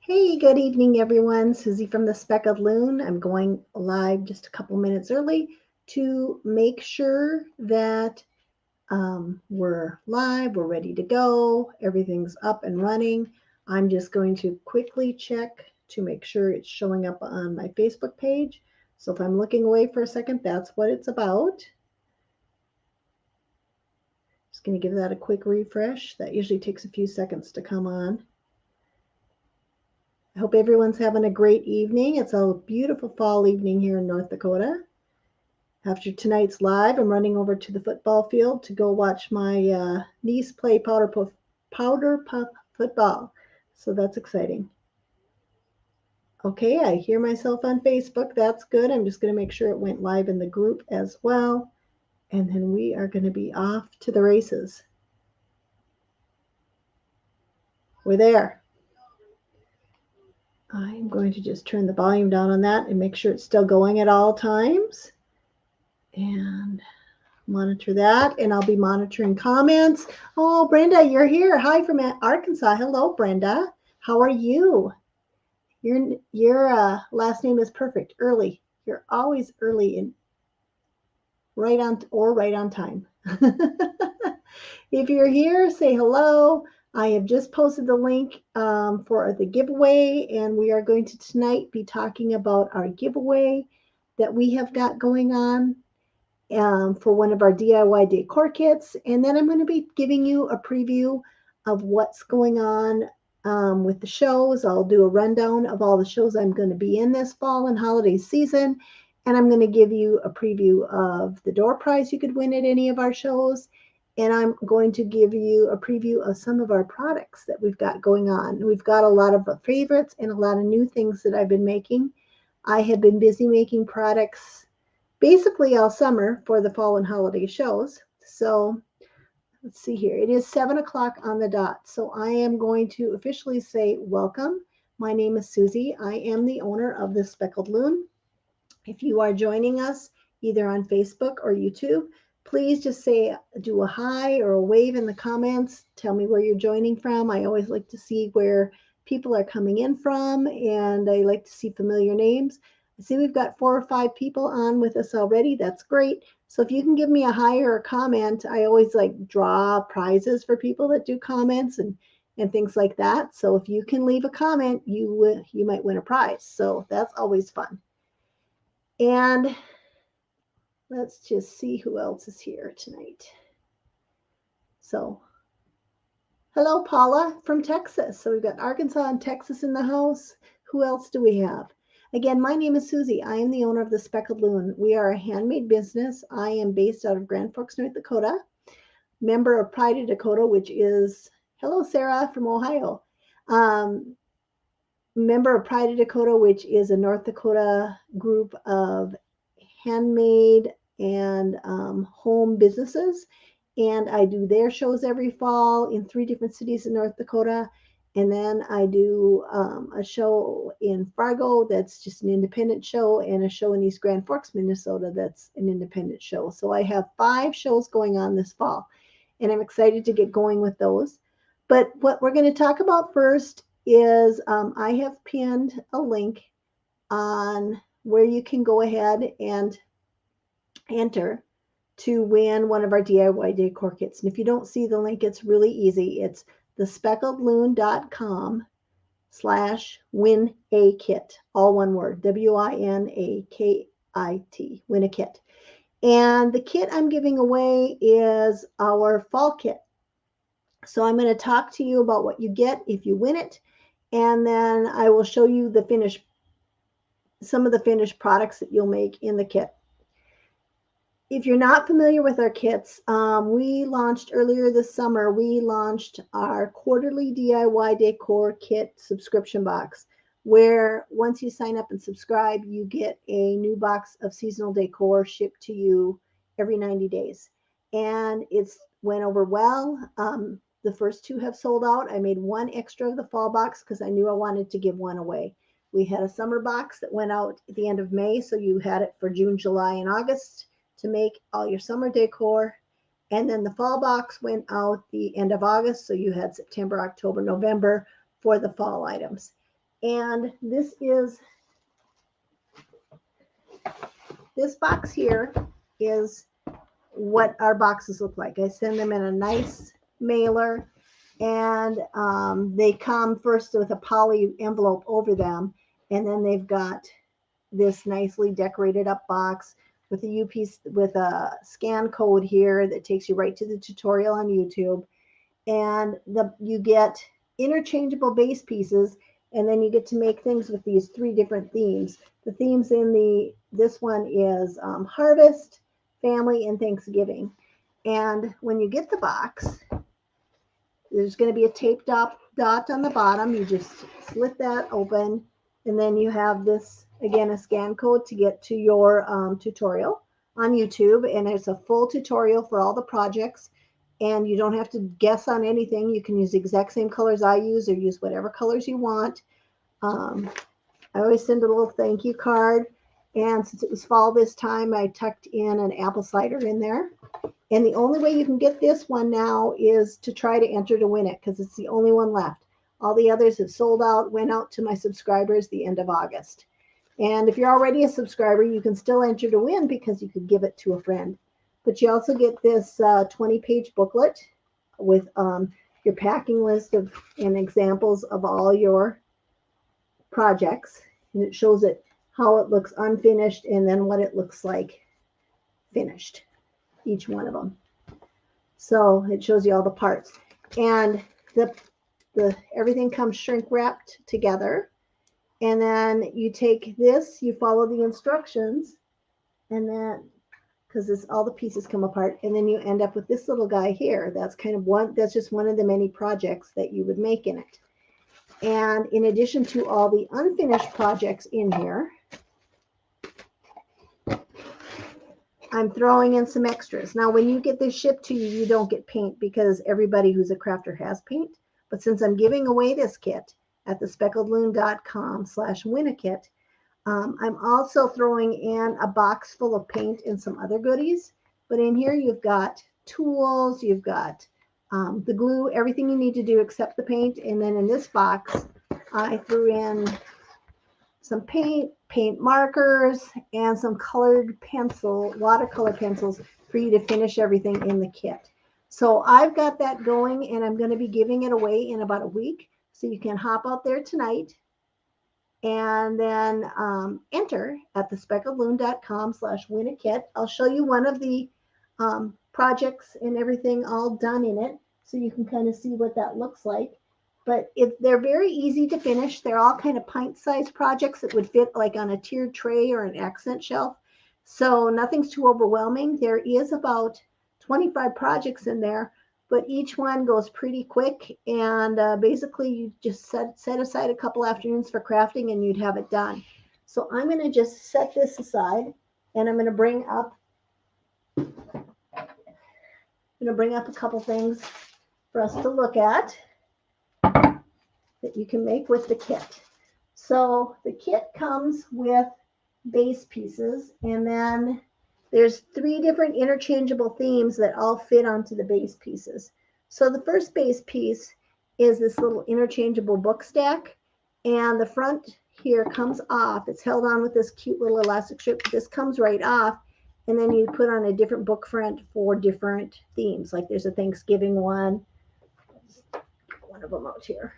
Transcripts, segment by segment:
Hey, good evening, everyone. Susie from the Speckled Loon. I'm going live just a couple minutes early to make sure that we're live, we're ready to go, everything's up and running. I'm just going to quickly check to make sure it's showing up on my Facebook page. So if I'm looking away for a second, that's what it's about. Just going to give that a quick refresh. That usually takes a few seconds to come on. I hope everyone's having a great evening. It's a beautiful fall evening here in North Dakota. After tonight's live, I'm running over to the football field to go watch my niece play powder puff football. So that's exciting. Okay, I hear myself on Facebook. That's good. I'm just going to make sure it went live in the group as well. And then we are going to be off to the races. We're there. I'm going to just turn the volume down on that and make sure it's still going at all times. And monitor that, and I'll be monitoring comments. Oh, Brenda, you're here. Hi from Arkansas. Hello, Brenda. How are you? Your last name is perfect. Early. You're always early and right on time. If you're here, say hello. I have just posted the link for the giveaway, and we are going to tonight be talking about our giveaway that we have got going on for one of our DIY decor kits. And then I'm going to be giving you a preview of what's going on with the shows. I'll do a rundown of all the shows I'm going to be in this fall and holiday season. And I'm going to give you a preview of the door prize you could win at any of our shows. And I'm going to give you a preview of some of our products that we've got going on. We've got a lot of favorites and a lot of new things that I've been making. I have been busy making products basically all summer for the fall and holiday shows. So let's see here. It is 7 o'clock on the dot. So I am going to officially say welcome. My name is Susie. I am the owner of the Speckled Loon. If you are joining us either on Facebook or YouTube, please just do a hi or a wave in the comments. Tell me where you're joining from. I always like to see where people are coming in from, and I like to see familiar names. I see we've got 4 or 5 people on with us already. That's great. So if you can give me a hi or a comment, I always like draw prizes for people that do comments and things like that. So if you can leave a comment, you might win a prize. So that's always fun. And let's just see who else is here tonight. So, hello, Paula from Texas. So we've got Arkansas and Texas in the house. Who else do we have? Again, my name is Susie. I am the owner of the Speckled Loon. We are a handmade business. I am based out of Grand Forks, North Dakota, member of Pride of Dakota, which is, hello, Sarah from Ohio. Member of Pride of Dakota, which is a North Dakota group of handmade and home businesses. And I do their shows every fall in 3 different cities in North Dakota. And then I do a show in Fargo that's just an independent show, and a show in East Grand Forks, Minnesota that's an independent show. So I have 5 shows going on this fall, and I'm excited to get going with those. But what we're going to talk about first is I have pinned a link on where you can go ahead and enter to win one of our DIY decor kits. And if you don't see the link, it's really easy. It's thespeckedloon.com/win a kit, all one word, WINAKIT, win a kit. And the kit I'm giving away is our fall kit. So I'm going to talk to you about what you get if you win it, and then I will show you some of the finished products that you'll make in the kit. If you're not familiar with our kits, we launched earlier this summer, we launched our quarterly DIY decor kit subscription box, where once you sign up and subscribe, you get a new box of seasonal decor shipped to you every 90 days. And it's went over well. The first 2 have sold out. I made 1 extra of the fall box because I knew I wanted to give 1 away. We had a summer box that went out at the end of May, so you had it for June, July, and August to make all your summer decor. And then the fall box went out the end of August, so you had September, October, November for the fall items. And this box here is what our boxes look like. I send them in a nice mailer, and they come first with a poly envelope over them, and then they've got this nicely decorated up box with a with a scan code here that takes you right to the tutorial on YouTube. And you get interchangeable base pieces, and then you get to make things with these 3 different themes. The themes in this one is harvest, family, and Thanksgiving. And when you get the box, there's going to be a taped dot on the bottom. You just slit that open, and then you have this, again, a scan code to get to your tutorial on YouTube. And it's a full tutorial for all the projects, and you don't have to guess on anything. You can use the exact same colors I use, or use whatever colors you want. I always send a little thank you card, and since it was fall this time, I tucked in an apple cider in there. And the only way you can get this one now is to try to enter to win it, because it's the only one left. All the others have sold out, went out to my subscribers the end of August. And if you're already a subscriber, you can still enter to win, because you could give it to a friend. But you also get this 20-page booklet with your packing list and examples of all your projects. And it shows it how it looks unfinished, and then what it looks like finished, each one of them. So it shows you all the parts. And the everything comes shrink wrapped together. And then you take this, you follow the instructions, and then, because all the pieces come apart, and then you end up with this little guy here. That's just one of the many projects that you would make in it. And in addition to all the unfinished projects in here, I'm throwing in some extras. Now, when you get this shipped to you, you don't get paint, because everybody who's a crafter has paint. But since I'm giving away this kit at thespeckedloon.com/win-a-kit, I'm also throwing in a box full of paint and some other goodies. But in here, you've got tools, you've got the glue, everything you need to do except the paint. And then in this box, I threw in some paint markers, and some watercolor pencils for you to finish everything in the kit. So I've got that going, and I'm going to be giving it away in about a week. So you can hop out there tonight and then enter at thespeckedloon.com/win-a-kit. I'll show you one of the projects and everything all done in it, so you can kind of see what that looks like. But they're very easy to finish. They're all kind of pint-sized projects that would fit like on a tiered tray or an accent shelf. So nothing's too overwhelming. There is about 25 projects in there, but each one goes pretty quick. And basically, you just set aside a couple afternoons for crafting, and you'd have it done. So I'm going to just set this aside, and I'm going to bring up a couple things for us to look at that you can make with the kit. So the kit comes with base pieces, and then there's 3 different interchangeable themes that all fit onto the base pieces. So the first base piece is this little interchangeable book stack, and the front here comes off. It's held on with this cute little elastic strip. This comes right off, and then you put on a different book front for different themes. Like there's a Thanksgiving one. One of them out here.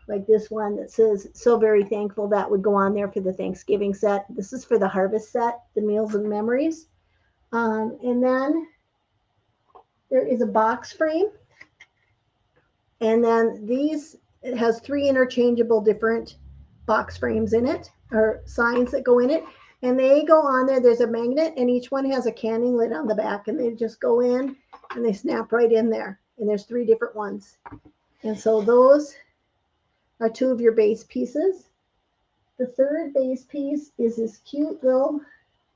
Like this one that says, "So very thankful," that would go on there for the Thanksgiving set. This is for the harvest set, the Meals and Memories. And then there is a box frame. And then it has 3 interchangeable different box frames in it, or signs that go in it. And they go on there. There's a magnet, and each one has a canning lid on the back. And they just go in, and they snap right in there. And there's 3 different ones. And so those are 2 of your base pieces. The third base piece is this cute little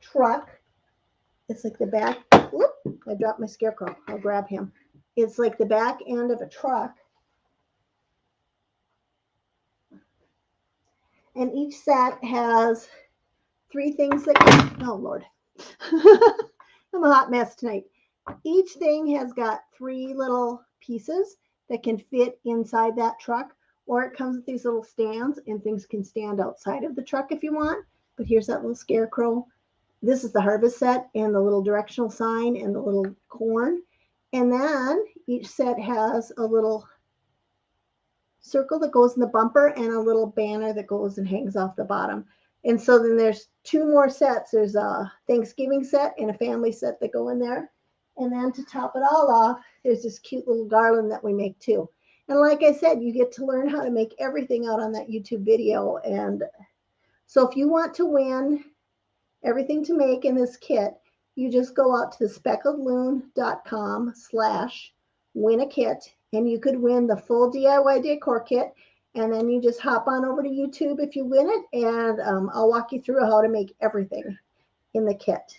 truck. It's like the back. Whoop, I dropped my scarecrow. I'll grab him. It's like the back end of a truck. And each set has 3 things that oh Lord. I'm a hot mess tonight. Each thing has got 3 little pieces that can fit inside that truck. or it comes with these little stands and things can stand outside of the truck if you want. But here's that little scarecrow. This is the harvest set and the little directional sign and the little corn. And then each set has a little circle that goes in the bumper and a little banner that goes and hangs off the bottom. And so then there's two more sets. There's a Thanksgiving set and a family set that go in there. And then to top it all off, there's this cute little garland that we make too. And like I said, you get to learn how to make everything out on that YouTube video. And so if you want to win everything to make in this kit, you just go out to speckledloon.com/win a kit, and you could win the full DIY decor kit. And then you just hop on over to YouTube if you win it, and I'll walk you through how to make everything in the kit.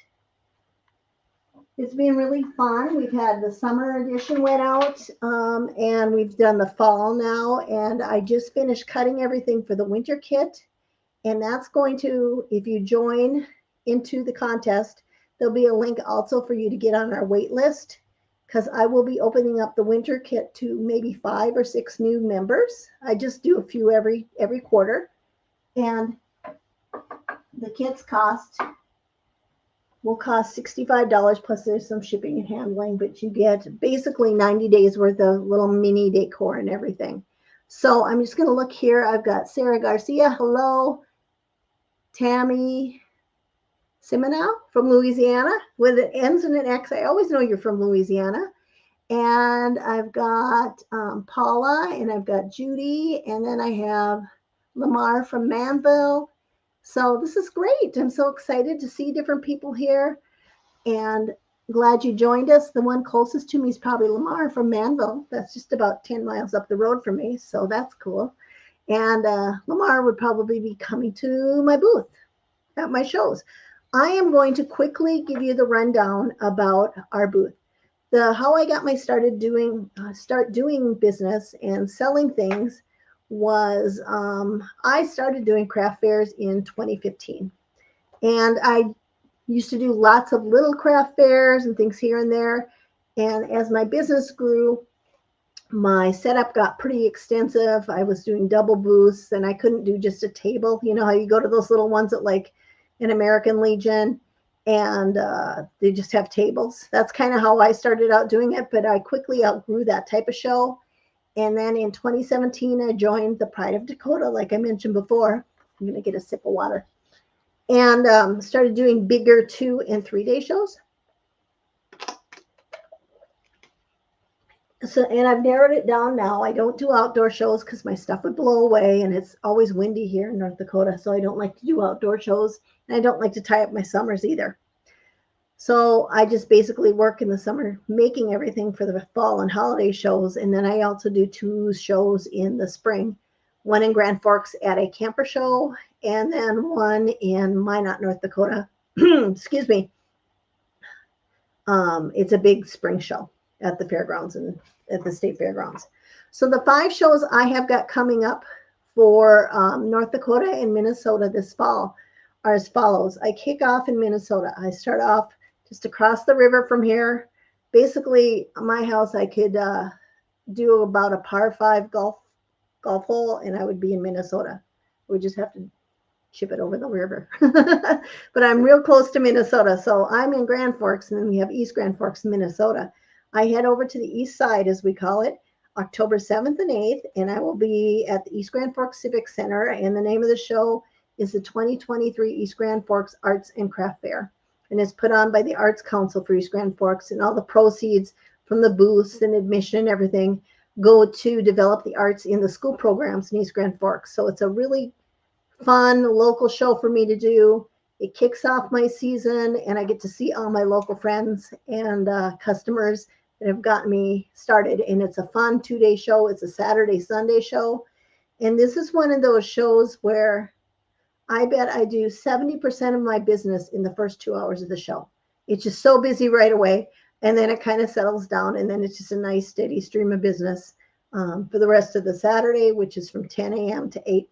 It's been really fun. We've had the summer edition went out, and we've done the fall now. And I just finished cutting everything for the winter kit. And that's going to, if you join into the contest, there'll be a link also for you to get on our wait list, because I will be opening up the winter kit to maybe 5 or 6 new members. I just do a few every quarter. And the kits will cost $65, plus there's some shipping and handling, but you get basically 90 days worth of little mini decor and everything. So I'm just going to look here. I've got Sarah Garcia. Hello. Tammy Simenow from Louisiana, with it ends in an X. I always know you're from Louisiana. And I've got Paula, and I've got Judy, and then I have Lamar from Manville. So this is great. I'm so excited to see different people here, and glad you joined us. The one closest to me is probably Lamar from Manville. That's just about 10 miles up the road from me, so that's cool. And Lamar would probably be coming to my booth at my shows. I am going to quickly give you the rundown about our booth. How I got my start doing business and selling things was I started doing craft fairs in 2015. And I used to do lots of little craft fairs and things here and there. And as my business grew, my setup got pretty extensive. I was doing double booths, and I couldn't do just a table. You know how you go to those little ones at like an American Legion, and they just have tables. That's kind of how I started out doing it, but I quickly outgrew that type of show. And then in 2017, I joined the Pride of Dakota, like I mentioned before. I'm going to get a sip of water. And started doing bigger 2- and 3-day shows. So, and I've narrowed it down now. I don't do outdoor shows because my stuff would blow away, and it's always windy here in North Dakota, so I don't like to do outdoor shows, and I don't like to tie up my summers either. So I just basically work in the summer making everything for the fall and holiday shows, and then I also do 2 shows in the spring, one in Grand Forks at a camper show, and then one in Minot, North Dakota. Excuse me. It's a big spring show at the fairgrounds and at the state fairgrounds. So the 5 shows I have got coming up for North Dakota and Minnesota this fall are as follows. I kick off in Minnesota. I start off just across the river from here. Basically, my house, I could do about a par 5 golf hole, and I would be in Minnesota. We just have to ship it over the river. But I'm real close to Minnesota. So I'm in Grand Forks, and then we have East Grand Forks, Minnesota. I head over to the east side, as we call it, October 7th and 8th, and I will be at the East Grand Forks Civic Center. And the name of the show is the 2023 East Grand Forks Arts and Craft Fair. And it's put on by the Arts Council for East Grand Forks, and all the proceeds from the booths and admission and everything go to develop the arts in the school programs in East Grand Forks. So it's a really fun local show for me to do. It kicks off my season, and I get to see all my local friends and customers that have gotten me started. And it's a fun 2-day show. It's a Saturday, Sunday show. And this is one of those shows where I bet I do 70% of my business in the first 2 hours of the show. It's just so busy right away. And then it kind of settles down. And then it's just a nice steady stream of business for the rest of the Saturday, which is from 10 a.m. to 8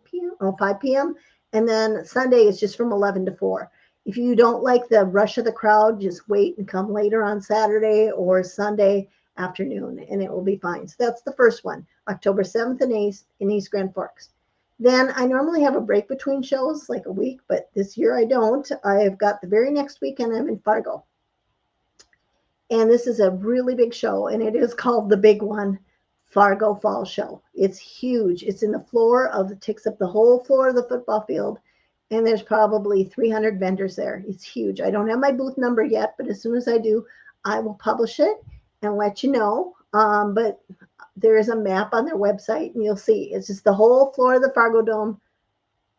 p.m. or 5 p.m. And then Sunday is just from 11 to 4. If you don't like the rush of the crowd, just wait and come later on Saturday or Sunday afternoon, and it will be fine. So that's the first one, October 7th and 8th in East Grand Forks. Then I normally have a break between shows, like a week, but this year I don't. I've got the very next weekend I'm in Fargo. And this is a really big show, and it is called the Big One, Fargo Fall Show. It's huge. It's in the floor of, it takes up the whole floor of the football field, and there's probably 300 vendors there. It's huge. I don't have my booth number yet, but as soon as I do, I will publish it and let you know. But there is a map on their website, and you'll see it's just the whole floor of the Fargo Dome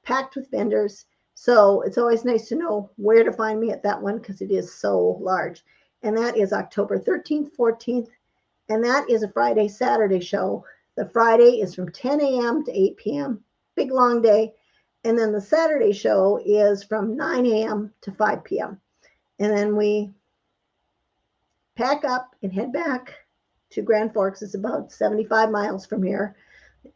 packed with vendors. So it's always nice to know where to find me at that one because it is so large. And that is October 13th, 14th, and that is a Friday, Saturday show. The Friday is from 10 a.m. to 8 p.m., big long day. And then the Saturday show is from 9 a.m. to 5 p.m. And then we pack up and head back to Grand Forks. It's about 75 miles from here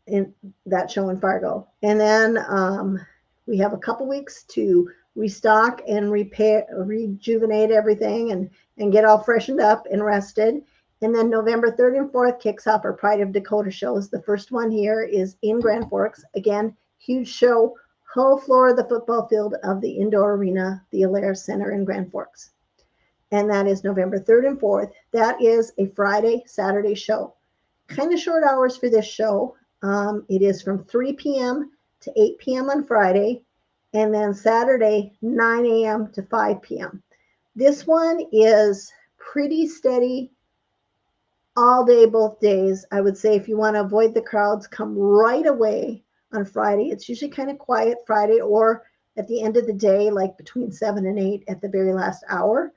in that show in Fargo. And then we have a couple weeks to restock and rejuvenate everything and get all freshened up and rested. And then November 3rd and 4th kicks off our Pride of Dakota shows. The first one here is in Grand Forks. Again, huge show, whole floor of the football field of the indoor arena, the Alaris Center in Grand Forks. And that is November 3rd and 4th. That is a Friday, Saturday show. Kind of short hours for this show. It is from 3 p.m. to 8 p.m. on Friday, and then Saturday, 9 a.m. to 5 p.m. This one is pretty steady all day, both days. I would say if you want to avoid the crowds, come right away on Friday. It's usually kind of quiet Friday or at the end of the day, like between 7 and 8 at the very last hour.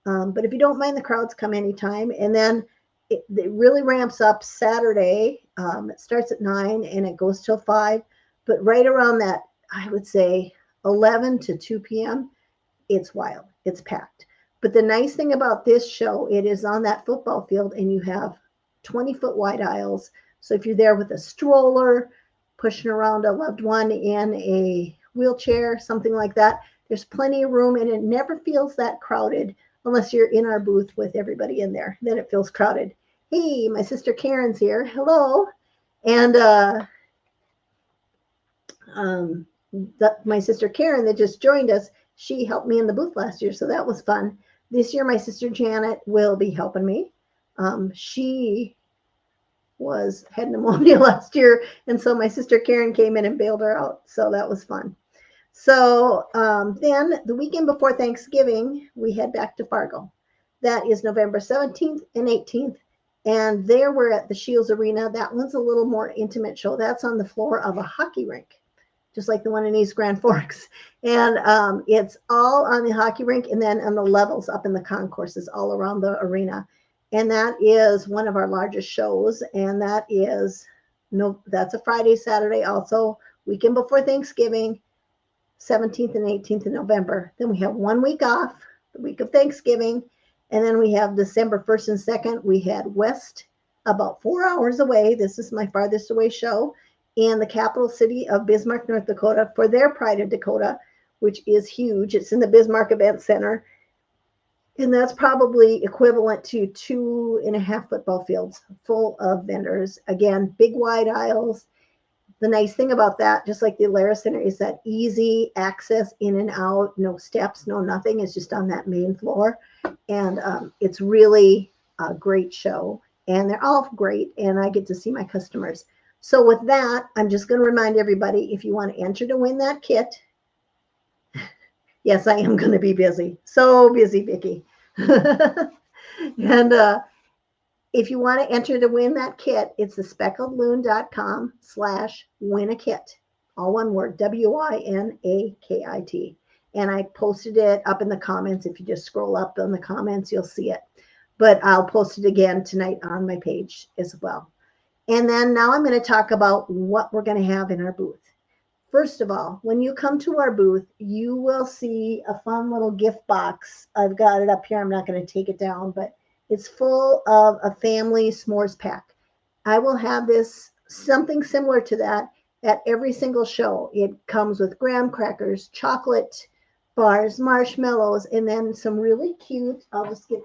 But if you don't mind the crowds, come anytime. And then it really ramps up Saturday. It starts at 9 and it goes till 5. But right around that, I would say 11 to 2 p.m., it's wild. It's packed. But the nice thing about this show, it is on that football field and you have 20-foot wide aisles. So if you're there with a stroller, pushing around a loved one in a wheelchair, something like that, there's plenty of room and it never feels that crowded unless you're in our booth with everybody in there. Then it feels crowded. Hey, my sister Karen's here. Hello. And my sister Karen that just joined us, she helped me in the booth last year, so that was fun. This year, my sister Janet will be helping me. She had pneumonia last year, and so my sister Karen came in and bailed her out, so that was fun. So then the weekend before Thanksgiving, we head back to Fargo. That is November 17th and 18th. And there we're at the Shields Arena. That one's a little more intimate show. That's on the floor of a hockey rink, just like the one in East Grand Forks. And it's all on the hockey rink and then on the levels up in the concourses all around the arena. And that is one of our largest shows. And that's a Friday, Saturday, also weekend before Thanksgiving, 17th and 18th of November. Then we have 1 week off, the week of Thanksgiving. And then we have December 1st and 2nd. We head west about 4 hours away. This is my farthest away show in the capital city of Bismarck, North Dakota for their Pride of Dakota, which is huge. It's in the Bismarck Event Center. And that's probably equivalent to 2.5 football fields full of vendors. Again, big wide aisles. The nice thing about that, just like the Alaris Center, is that easy access in and out, no steps, no nothing. It's just on that main floor. And it's really a great show. And they're all great. And I get to see my customers. So with that, I'm just going to remind everybody, if you want to enter to win that kit, yes, I am going to be busy. So busy, Vicki. And if you want to enter to win that kit, it's the speckledloon.com/win-a-kit. All one word, WINAKIT. And I posted it up in the comments. If you just scroll up in the comments, you'll see it. But I'll post it again tonight on my page as well. And then now I'm going to talk about what we're going to have in our booth. First of all, when you come to our booth, you will see a fun little gift box. I've got it up here. I'm not going to take it down, but it's full of a family s'mores pack. I will have something similar to that at every single show. It comes with graham crackers, chocolate bars, marshmallows, and then some really cute, I'll just get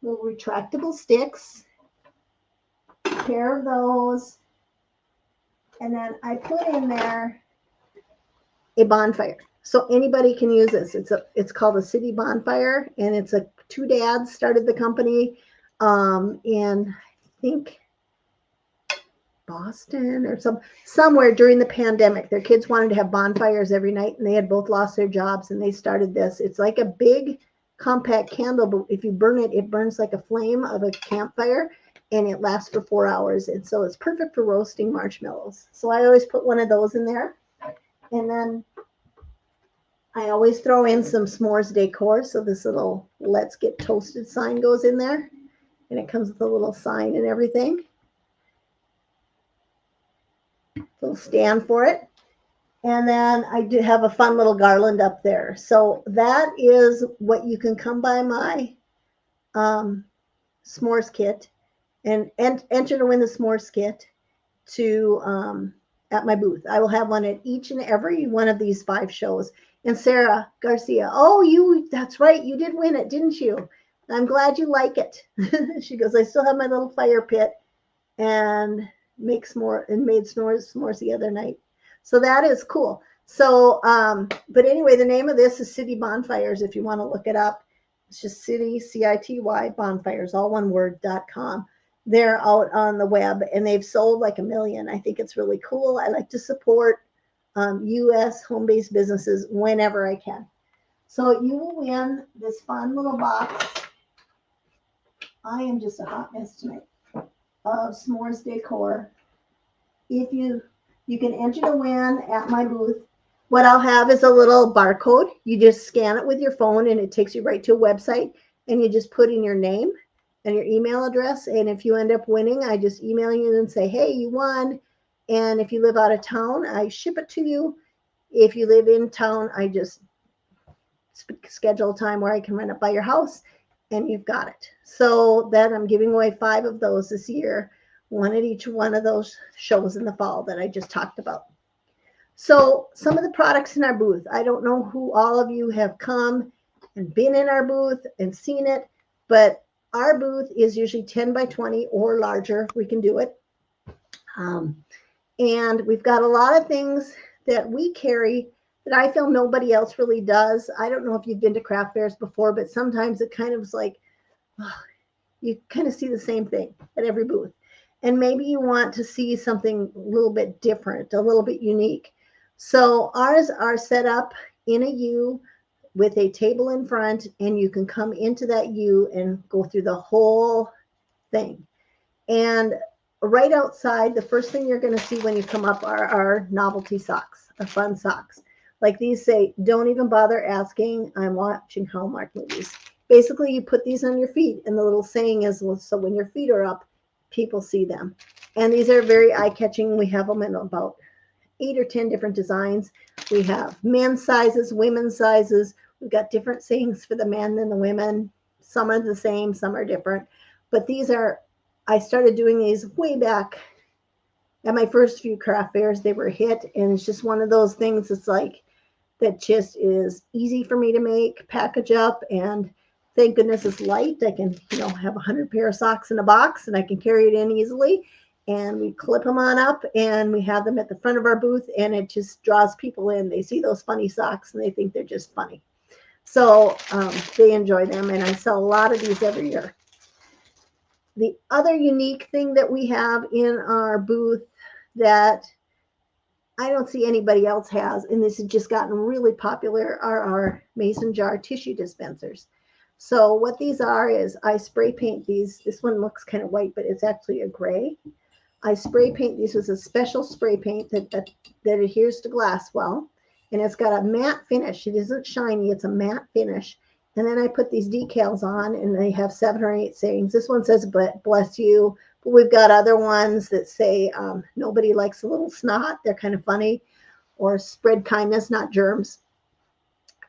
little retractable sticks, a pair of those, and then I put in there a bonfire. So anybody can use this. It's called a city bonfire, and it's a two dads started the company, in I think Boston or somewhere during the pandemic. Their kids wanted to have bonfires every night, and they had both lost their jobs, and they started this. It's like a big compact candle, but if you burn it, it burns like a flame of a campfire, and it lasts for 4 hours. And so it's perfect for roasting marshmallows. So I always put one of those in there, and then I always throw in some s'mores decor. So this little "Let's Get Toasted" sign goes in there, and it comes with a little sign and everything. Little stand for it. And then I do have a fun little garland up there. So that is what you can come by my s'mores kit and enter to win the s'mores kit to at my booth. I will have one at each and every one of these 5 shows. And Sarah Garcia, oh, that's right, you did win it, didn't you? I'm glad you like it. She goes, I still have my little fire pit and made s'mores the other night. So that is cool. So, but anyway, the name of this is City Bonfires. If you want to look it up, it's just City, CITY Bonfires, all one word.com. They're out on the web, and they've sold like 1 million. I think it's really cool. I like to support U.S. home-based businesses whenever I can. So you will win this fun little box. I am just a hot mess tonight of s'mores decor. If you can enter to win at my booth. What I'll have is a little barcode. You just scan it with your phone, and it takes you right to a website, and you just put in your name and your email address. And if you end up winning, I just email you and say, hey, you won. And if you live out of town, I ship it to you. If you live in town, I just schedule a time where I can run it by your house, and you've got it. So then I'm giving away 5 of those this year, one at each one of those shows in the fall that I just talked about. So some of the products in our booth, I don't know who all of you have come and been in our booth and seen it, but our booth is usually 10 by 20 or larger. We can do it. And we've got a lot of things that we carry that I feel nobody else really does. I don't know if you've been to craft fairs before, but sometimes it kind of is like, you kind of see the same thing at every booth. And maybe you want to see something a little bit different, a little bit unique. So ours are set up in a U with a table in front, and you can come into that U and go through the whole thing. And right outside, the first thing you're going to see when you come up are our novelty socks, our fun socks. Like these say, don't even bother asking, I'm watching Hallmark movies. Basically, you put these on your feet, and the little saying is, so when your feet are up, people see them. And these are very eye-catching. We have them in about 8 or 10 different designs. We have men's sizes, women's sizes. We've got different sayings for the men and the women. Some are the same, some are different. But these are, I started doing these way back at my first few craft fairs. They were a hit, and it's just one of those things that's like, that just is easy for me to make, package up, and thank goodness it's light. I can, have 100 pair of socks in a box, and I can carry it in easily. And we clip them on up, and we have them at the front of our booth, and it just draws people in. They see those funny socks, and they think they're just funny. So they enjoy them, and I sell a lot of these every year. The other unique thing that we have in our booth that I don't see anybody else has, and this has just gotten really popular, are our mason jar tissue dispensers. So what these are is I spray paint these. This one looks kind of white, but it's actually a gray. I spray paint these with a special spray paint that adheres to glass well, and it's got a matte finish. It isn't shiny, it's a matte finish. And then I put these decals on, and they have 7 or 8 sayings. This one says, bless you. But we've got other ones that say, nobody likes a little snot. They're kind of funny. Or spread kindness, not germs.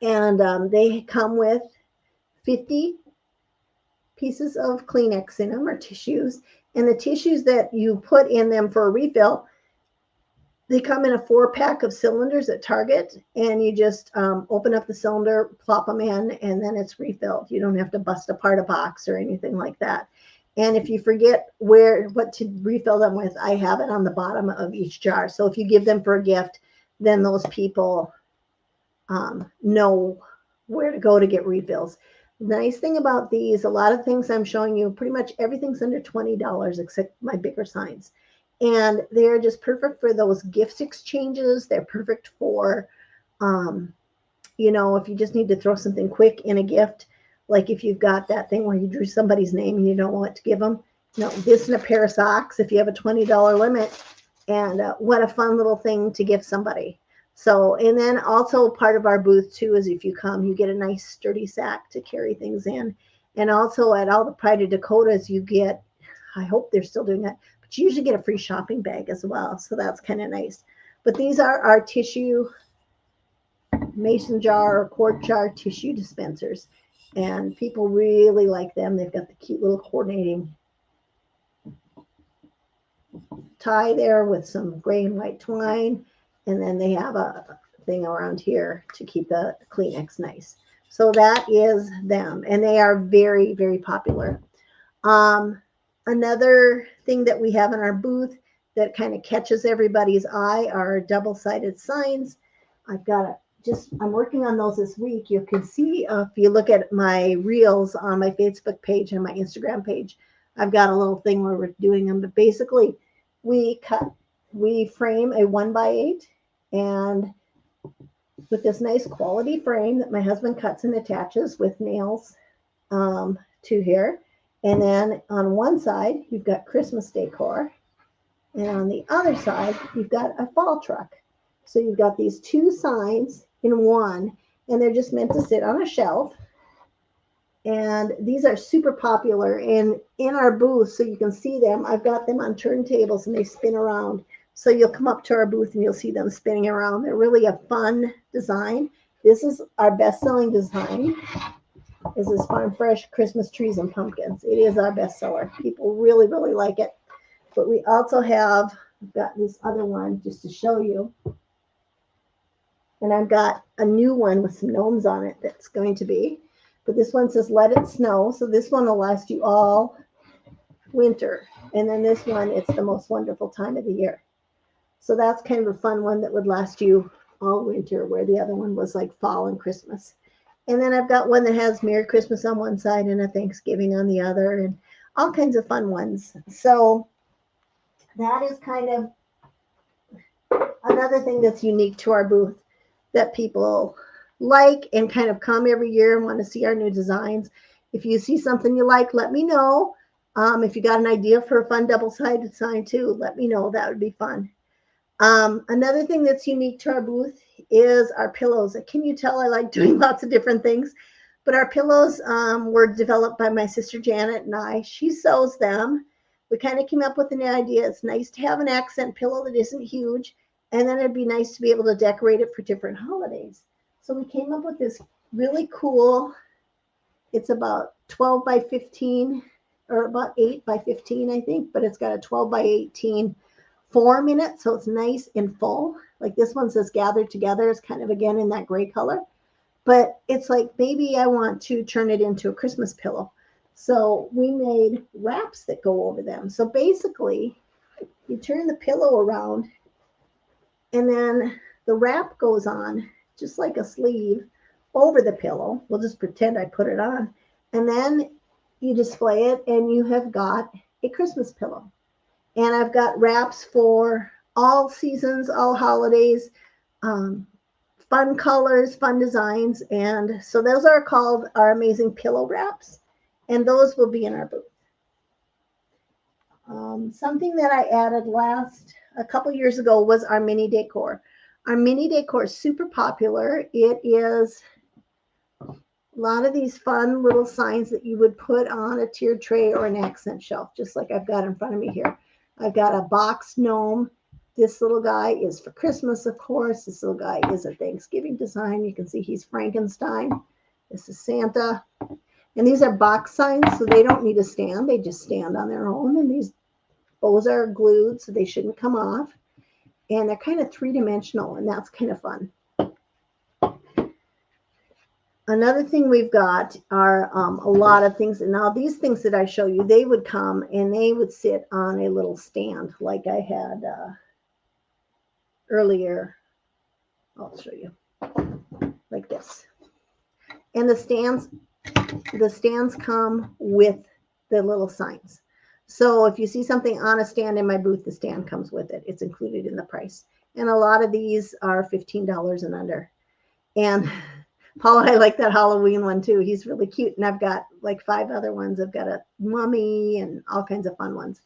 And they come with 50 pieces of Kleenex in them, or tissues. And the tissues that you put in them for a refill, They come in a 4-pack of cylinders at Target, and you just open up the cylinder, plop them in, and then it's refilled. You don't have to bust apart a box or anything like that. And if you forget what to refill them with, I have it on the bottom of each jar. So if you give them for a gift, then those people know where to go to get refills. The nice thing about these, a lot of things I'm showing you, pretty much everything's under $20 except my bigger signs. And they're just perfect for those gift exchanges. They're perfect for, um, if you just need to throw something quick in a gift, like if you've got that thing where you drew somebody's name and you don't know what to give them. This and a pair of socks if you have a $20 limit. And what a fun little thing to give somebody. So, and then also part of our booth too is if you come, you get a nice sturdy sack to carry things in. And also at all the Pride of Dakotas, you get, I hope they're still doing that, but you usually get a free shopping bag as well. So that's kind of nice. But these are our tissue mason jar or quart jar tissue dispensers. And people really like them. They've got the cute little coordinating tie there with some gray and white twine. And then they have a thing around here to keep the Kleenex nice. So that is them. And they are very, very popular. Another thing that we have in our booth that kind of catches everybody's eye are double-sided signs. I'm working on those this week. You can see if you look at my reels on my Facebook page and my Instagram page, I've got a little thing where we're doing them. But basically, we frame a 1x8 and with this nice quality frame that my husband cuts and attaches with nails to here. And then on one side, you've got Christmas decor. And on the other side, you've got a fall truck. So you've got these two signs in one, and they're just meant to sit on a shelf. And these are super popular. And in our booth, so you can see them, I've got them on turntables and they spin around. So you'll come up to our booth and you'll see them spinning around. They're really a fun design. This is our best-selling design. This is Farm Fresh Christmas Trees and Pumpkins. It is our bestseller. People really, really like it. But we also I've got this other one just to show you. And I've got a new one with some gnomes on it that's going to be. But this one says Let It Snow. So this one will last you all winter. And then this one, it's the most wonderful time of the year. So that's kind of a fun one that would last you all winter, where the other one was like fall and Christmas. And then I've got one that has Merry Christmas on one side and a Thanksgiving on the other, and all kinds of fun ones. So that is kind of another thing that's unique to our booth that people like and kind of come every year and want to see our new designs. If you see something you like, let me know. If you got an idea for a fun double-sided sign too, let me know. That would be fun. Another thing that's unique to our booth is our pillows. Can you tell I like doing lots of different things? But our pillows were developed by my sister Janet and I. She sews them. We kind of came up with an idea. It's nice to have an accent pillow that isn't huge, and then it'd be nice to be able to decorate it for different holidays. So we came up with this really cool, it's about 12 by 15, or about 8 by 15, I think, but it's got a 12 by 18 form in it, so it's nice and full. Like this one says Gathered Together. It's kind of, again, in that gray color. But it's like, maybe I want to turn it into a Christmas pillow. So we made wraps that go over them. So basically, you turn the pillow around, and then the wrap goes on, just like a sleeve, over the pillow. We'll just pretend I put it on. And then you display it, and you have got a Christmas pillow. And I've got wraps for all seasons, all holidays, fun colors, fun designs. And so those are called our amazing pillow wraps. And those will be in our booth. Something that I added a couple years ago was our mini decor. Our mini decor is super popular. It is a lot of these fun little signs that you would put on a tiered tray or an accent shelf, just like I've got in front of me here. I've got a box gnome. This little guy is for Christmas, of course. This little guy is a Thanksgiving design. You can see he's Frankenstein. This is Santa. And these are box signs, so they don't need a stand. They just stand on their own. And these bows are glued, so they shouldn't come off. and they're kind of three-dimensional, and that's kind of fun. Another thing we've got are a lot of things. And now these things that I show you, they would come and they would sit on a little stand like I had earlier. I'll show you like this. And the stands come with the little signs. So if you see something on a stand in my booth, the stand comes with it. It's included in the price. And a lot of these are $15 and under. And Paul, I like that Halloween one too. He's really cute. And I've got like 5 other ones. I've got a mummy and all kinds of fun ones.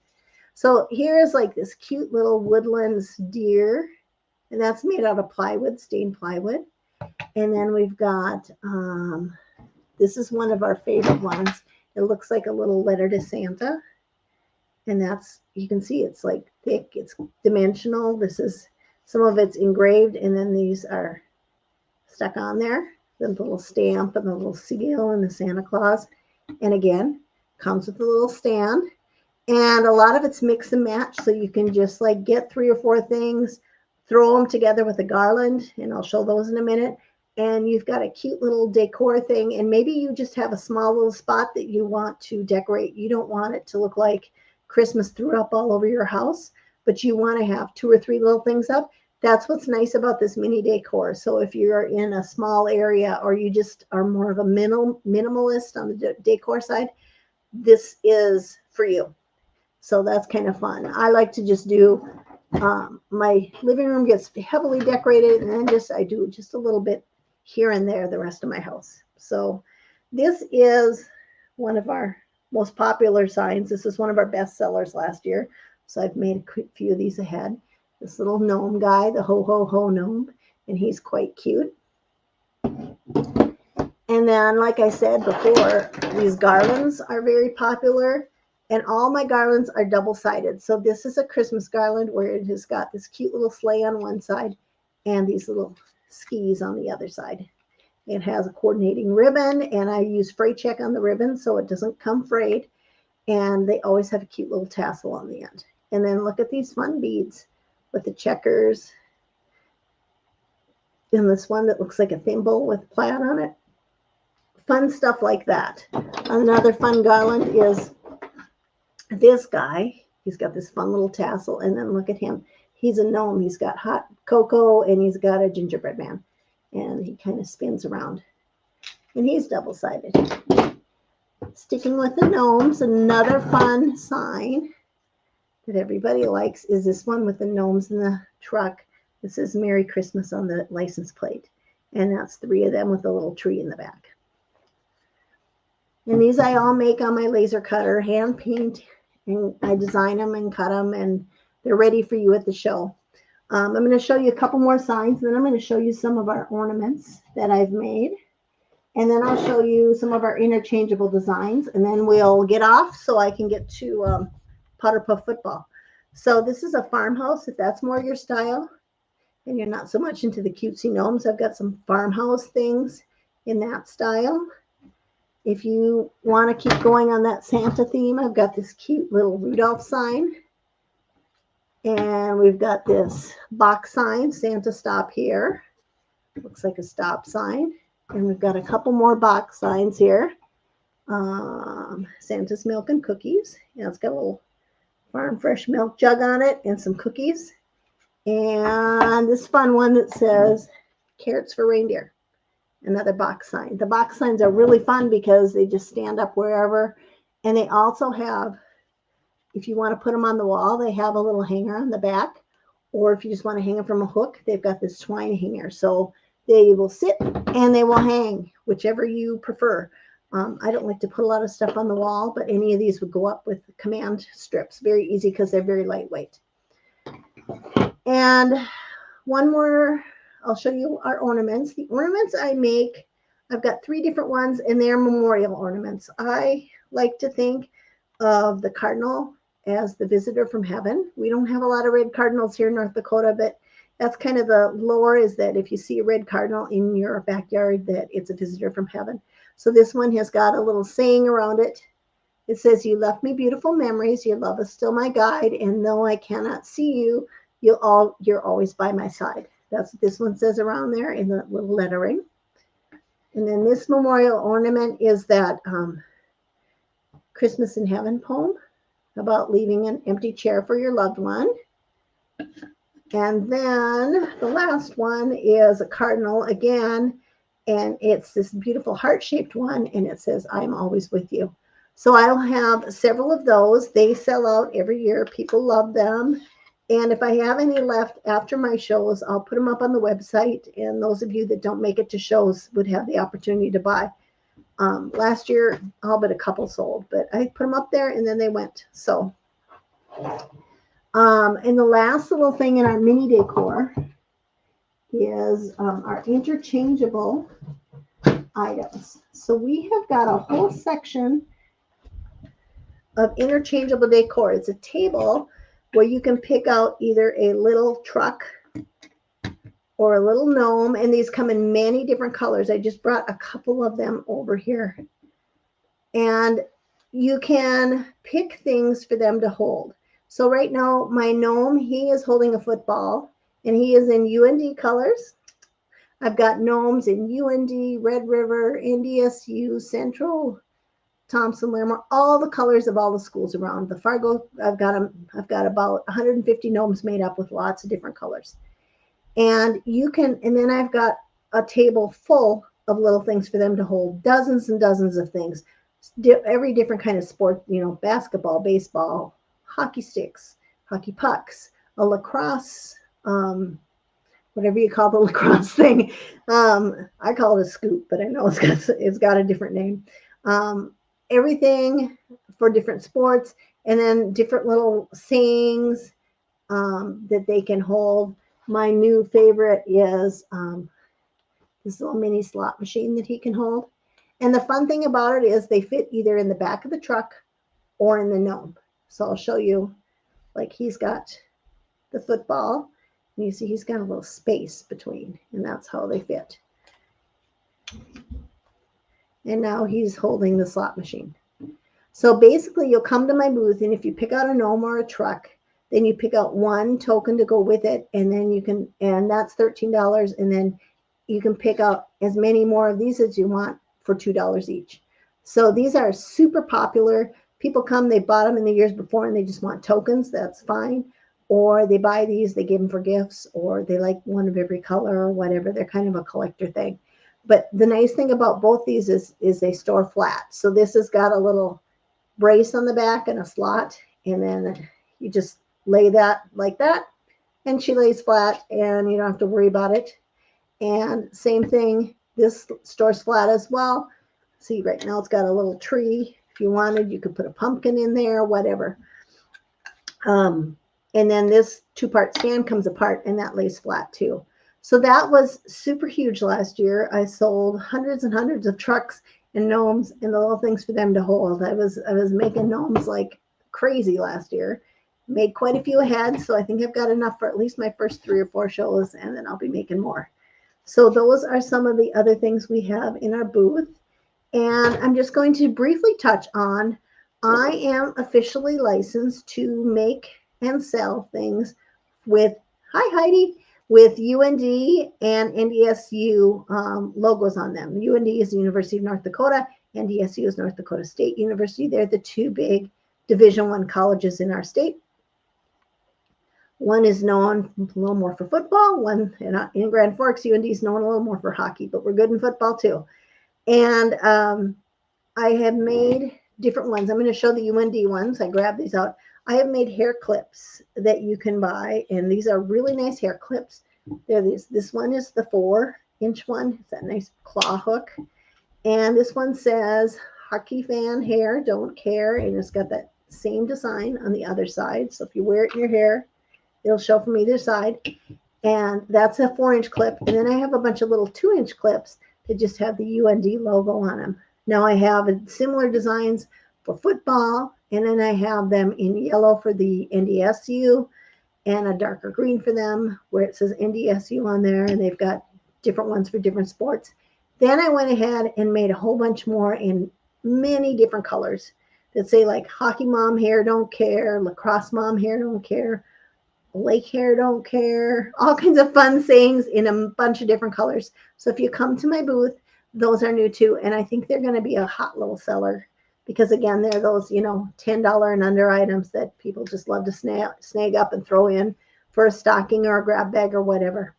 So here's like this cute little Woodlands deer. And that's made out of plywood, stained plywood. And then we've got, this is one of our favorite ones. It looks like a little letter to Santa. And that's, you can see it's like thick, it's dimensional. This is, some of it's engraved, and then these are stuck on there. The little stamp and the little seal and the Santa Claus. And again, comes with a little stand. And a lot of it's mix and match. So you can just like get 3 or 4 things, throw them together with a garland, and I'll show those in a minute. And you've got a cute little decor thing. And maybe you just have a small little spot that you want to decorate. You don't want it to look like Christmas threw up all over your house, but you want to have 2 or 3 little things up. That's what's nice about this mini decor. So if you're in a small area or you just are more of a minimalist on the decor side, this is for you. So that's kind of fun. I like to just do, my living room gets heavily decorated, and then I do just a little bit here and there the rest of my house. So this is one of our most popular signs. This is one of our best sellers last year. So I've made a few of these ahead. This little gnome guy, the ho ho ho gnome, and he's quite cute. And then, like I said before, these garlands are very popular, and all my garlands are double-sided. So this is a Christmas garland where it has got this cute little sleigh on one side and these little skis on the other side. It has a coordinating ribbon, and I use fray check on the ribbon so it doesn't come frayed, and they always have a cute little tassel on the end. And then look at these fun beads with the checkers. And this one that looks like a thimble with plaid on it. Fun stuff like that. Another fun garland is this guy. He's got this fun little tassel, and then look at him. He's a gnome. He's got hot cocoa, and he's got a gingerbread man. And he kind of spins around. And he's double-sided. Sticking with the gnomes, another fun sign that everybody likes is this one with the gnomes in the truck. It says Merry Christmas on the license plate. And that's 3 of them with a little tree in the back. And these I all make on my laser cutter, hand paint, and I design them and cut them, and they're ready for you at the show. I'm going to show you a couple more signs, and then I'm going to show you some of our ornaments that I've made. And then I'll show you some of our interchangeable designs, and then we'll get off so I can get to Powder Puff football. So this is a farmhouse, if that's more your style, and you're not so much into the cutesy gnomes. I've got some farmhouse things in that style. If you want to keep going on that Santa theme, I've got this cute little Rudolph sign. And we've got this box sign, Santa stop here. Looks like a stop sign. And we've got a couple more box signs here. Santa's milk and cookies. Yeah, it's got a little farm fresh milk jug on it and some cookies. And this fun one that says carrots for reindeer. Another box sign. The box signs are really fun because they just stand up wherever. And they also have, if you want to put them on the wall, they have a little hanger on the back. Or if you just want to hang them from a hook, they've got this twine hanger. So they will sit and they will hang, whichever you prefer. I don't like to put a lot of stuff on the wall, but any of these would go up with command strips. Very easy because they're very lightweight. And one more, I'll show you our ornaments. The ornaments I make, I've got 3 different ones, and they're memorial ornaments. I like to think of the cardinal as the visitor from heaven. We don't have a lot of red cardinals here in North Dakota, but that's kind of the lore, is that if you see a red cardinal in your backyard, that it's a visitor from heaven. So this one has got a little saying around it. It says, "You left me beautiful memories. Your love is still my guide. And though I cannot see you, you're always by my side. That's what this one says around there in the little lettering. And then this memorial ornament is that Christmas in Heaven poem about leaving an empty chair for your loved one. And then the last one is a cardinal again, and it's this beautiful heart-shaped one, and it says, I'm always with you. So I'll have several of those. They sell out every year. People love them. And if I have any left after my shows, I'll put them up on the website, and those of you that don't make it to shows would have the opportunity to buy. Last year, all but a couple sold, but I put them up there, and then they went. So, and the last little thing in our mini decor is our interchangeable items. So we have got a whole section of interchangeable decor. It's a table where you can pick out either a little truck or a little gnome, and these come in many different colors. I just brought a couple of them over here. And you can pick things for them to hold. So right now, my gnome, he is holding a football, and he is in UND colors. I've got gnomes in UND, Red River, NDSU, Central, Thompson, Larimer, all the colors of all the schools around. The Fargo, I've got about 150 gnomes made up with lots of different colors. And you can, and then I've got a table full of little things for them to hold, dozens and dozens of things, every different kind of sport, you know, basketball, baseball, hockey sticks, hockey pucks, a lacrosse, whatever you call the lacrosse thing. I call it a scoop, but I know it's got a different name. Everything for different sports, and then different little sayings that they can hold. My new favorite is this little mini slot machine that he can hold. And the fun thing about it is they fit either in the back of the truck or in the gnome. So I'll show you, like he's got the football, and you see he's got a little space between, and that's how they fit. And now he's holding the slot machine. So basically you'll come to my booth, and if you pick out a gnome or a truck, then you pick out one token to go with it, and then you can, and that's $13, and then you can pick out as many more of these as you want for $2 each. So these are super popular. People come, they bought them in the years before, and they just want tokens. That's fine. Or they buy these, they give them for gifts, or they like one of every color or whatever. They're kind of a collector thing. But the nice thing about both these is they store flat. So this has got a little brace on the back and a slot, and then you just lay that like that, and she lays flat, and you don't have to worry about it. And same thing, this stores flat as well. See, right now it's got a little tree. If you wanted, you could put a pumpkin in there, whatever. And then this two-part stand comes apart, and that lays flat too. So that was super huge last year. I sold hundreds and hundreds of trucks and gnomes and the little things for them to hold. I was making gnomes like crazy last year. Made quite a few ahead, so I think I've got enough for at least my first 3 or 4 shows, and then I'll be making more. So those are some of the other things we have in our booth. And I'm just going to briefly touch on, I am officially licensed to make and sell things with, hi Heidi, with UND and NDSU logos on them. UND is the University of North Dakota, NDSU is North Dakota State University. They're the 2 big Division I colleges in our state. One is known a little more for football. One in Grand Forks, UND is known a little more for hockey, but we're good in football too. And I have made different ones. I'm going to show the UND ones. I grabbed these out. I have made hair clips that you can buy, and these are really nice hair clips. They're these. This one is the 4-inch one. It's that nice claw hook. And this one says, hockey fan hair, don't care. And it's got that same design on the other side. So if you wear it in your hair, it'll show from either side. And that's a 4-inch clip. And then I have a bunch of little 2-inch clips that just have the UND logo on them. Now I have similar designs for football, and then I have them in yellow for the NDSU and a darker green for them where it says NDSU on there, and they've got different ones for different sports. Then I went ahead and made a whole bunch more in many different colors that say like hockey mom hair, don't care, lacrosse mom hair, don't care, lake hair don't care, all kinds of fun sayings in a bunch of different colors. So if you come to my booth, those are new too. And I think they're going to be a hot little seller because again, they're those, $10 and under items that people just love to snag up and throw in for a stocking or a grab bag or whatever.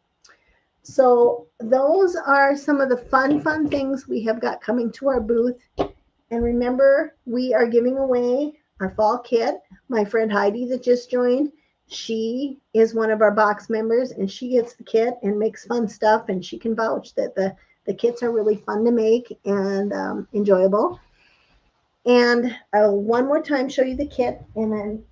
So those are some of the fun things we have got coming to our booth. And remember, we are giving away our fall kit. My friend Heidi that just joined, she is one of our box members and she gets the kit and makes fun stuff. And she can vouch that the kits are really fun to make and enjoyable. And I'll one more time show you the kit and then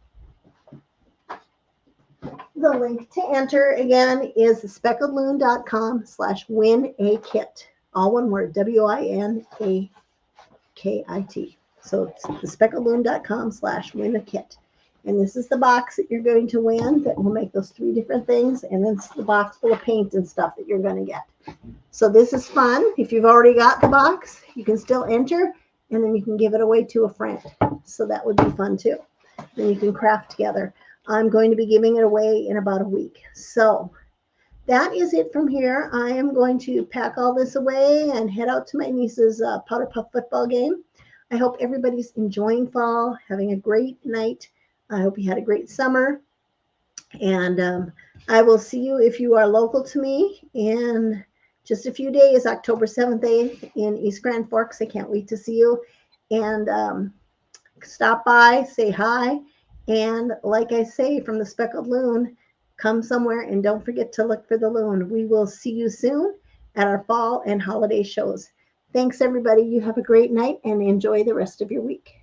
the link to enter again is speckledloon.com/win a kit. All one word, WINAKIT. So it's speckledloon.com/win a kit. And this is the box that you're going to win that will make those 3 different things. And then it's the box full of paint and stuff that you're going to get. So this is fun. If you've already got the box, you can still enter and then you can give it away to a friend. So that would be fun too. Then you can craft together. I'm going to be giving it away in about a week. So that is it from here. I am going to pack all this away and head out to my niece's Powder Puff football game. I hope everybody's enjoying fall, having a great night. I hope you had a great summer. And I will see you if you are local to me in just a few days, October 7th, 8th in East Grand Forks. I can't wait to see you. And stop by, say hi. And like I say from the Speckled Loon, come somewhere and don't forget to look for the loon. We will see you soon at our fall and holiday shows. Thanks, everybody. You have a great night and enjoy the rest of your week.